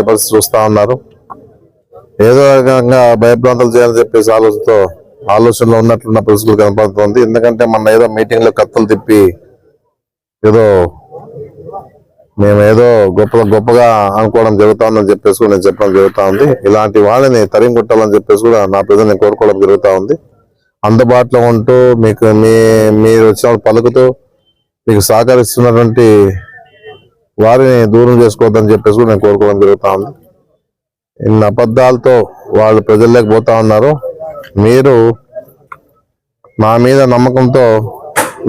పరిస్థితి చూస్తా ఉన్నారు. ఏదో రకంగా భయభ్రాంతాలు చేయాలని చెప్పేసి ఆలోచనలో ఉన్నట్లున్న పరిస్థితులు కనపడుతుంది. ఎందుకంటే మన ఏదో మీటింగ్ లో కత్తులు తిప్పి ఏదో మేమేదో గొప్పగా అనుకోవడం జరుగుతుందని చెప్పేసి నేను చెప్పడం జరుగుతా ఉంది. ఇలాంటి వాళ్ళని తరిమి కొట్టాలని చెప్పేసి కూడా నా ప్రజలు నేను కోరుకోవడం జరుగుతూ ఉంది. అందుబాటులో ఉంటూ మీరు వచ్చిన పలుకుతూ మీకు సహకరిస్తున్నటువంటి వారిని దూరం చేసుకోవద్దని చెప్పేసి కూడా నేను కోరుకోవడం జరుగుతూ ఉంది. ఇన్ని అబద్ధాలతో వాళ్ళు ప్రజల్లోకి పోతా ఉన్నారు. మీరు నా మీద నమ్మకంతో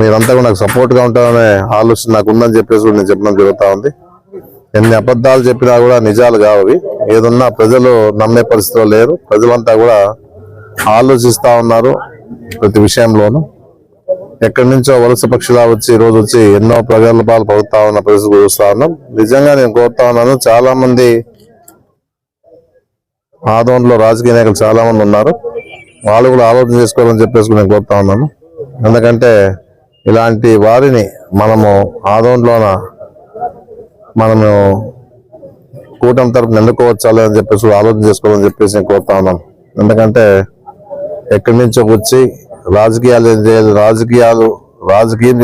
మీరంతా కూడా నాకు సపోర్ట్ గా ఉంటారనే ఆలోచన నాకు ఉందని చెప్పేసి నేను చెప్పడం జరుగుతూ ఉంది. ఎన్ని అబద్ధాలు చెప్పినా కూడా నిజాలు కావు. ఏదన్నా ప్రజలు నమ్మే పరిస్థితిలో లేరు. ప్రజలంతా కూడా ఆలోచిస్తా ఉన్నారు. ప్రతి విషయంలోనూ ఎక్కడి నుంచో వలస పక్షులా వచ్చి రోజు వచ్చి ఎన్నో ప్రగల్భాలు పడుతా ఉన్న పరిస్థితి చూస్తా ఉన్నాం. నిజంగా నేను కోరుతా ఉన్నాను, చాలా మంది ఆదోన్లో రాజకీయ నాయకులు చాలా మంది ఉన్నారు. వాళ్ళు కూడా ఆలోచన చేసుకోవాలని చెప్పేసి నేను కోరుతా ఉన్నాను. ఎందుకంటే ఇలాంటి వారిని మనము ఆదోన్లోన కూటమి తరపున ఎన్నుకోవచ్చాలి అని చెప్పేసి ఆలోచన చేసుకోవాలని చెప్పేసి నేను కోరుతా ఉన్నాను. ఎందుకంటే ఎక్కడి నుంచో వచ్చి రాజకీయం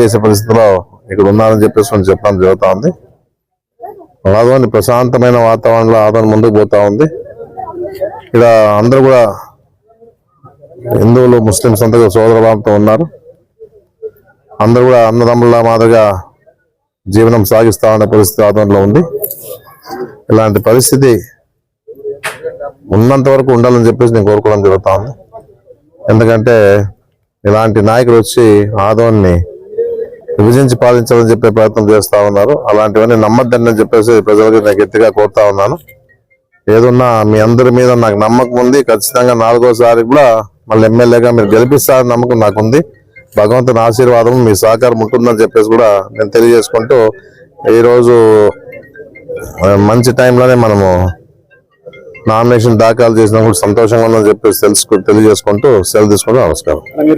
చేసే పరిస్థితిలో ఇక్కడ ఉన్నారని చెప్పేసి నేను చెప్పడం జరుగుతూ ఉంది. ఆదోని ప్రశాంతమైన వాతావరణంలో ఆదోని ముందుకు పోతా ఉంది. ఇక్కడ అందరూ కూడా హిందువులు ముస్లింస్ అంతా సోదరభావంతో ఉన్నారు. అందరూ కూడా అన్నదమ్ముల మాదిరిగా జీవనం సాగిస్తా ఉన్న పరిస్థితి ఆదోన్లో ఉంది. ఇలాంటి పరిస్థితి ఉన్నంత వరకు ఉండాలని చెప్పేసి నేను కోరుకోవడం జరుగుతా ఉంది. ఎందుకంటే ఇలాంటి నాయకులు వచ్చి ఆదోన్ని విభజించి పాలించాలని చెప్పే ప్రయత్నం చేస్తా ఉన్నారు. అలాంటివన్నీ నమ్మద్దని చెప్పేసి ప్రజలకు నేను గట్టిగా కోరుతా ఉన్నాను. ఏదున్నా మీ అందరి మీద నాకు నమ్మకం ఉంది. ఖచ్చితంగా 4వ సారి కూడా మళ్ళీ ఎమ్మెల్యేగా మీరు గెలిపిస్తారని నమ్మకం నాకుంది. భగవంతుని ఆశీర్వాదం మీ సహకారం ఉంటుందని చెప్పేసి కూడా నేను తెలియజేసుకుంటూ ఈరోజు మంచి టైంలోనే మనము నామినేషన్ దాఖలు చేసినా కూడా సంతోషంగా ఉందని చెప్పేసి తెలియజేసుకుంటూ సెలవు తీసుకుంటూ నమస్కారం.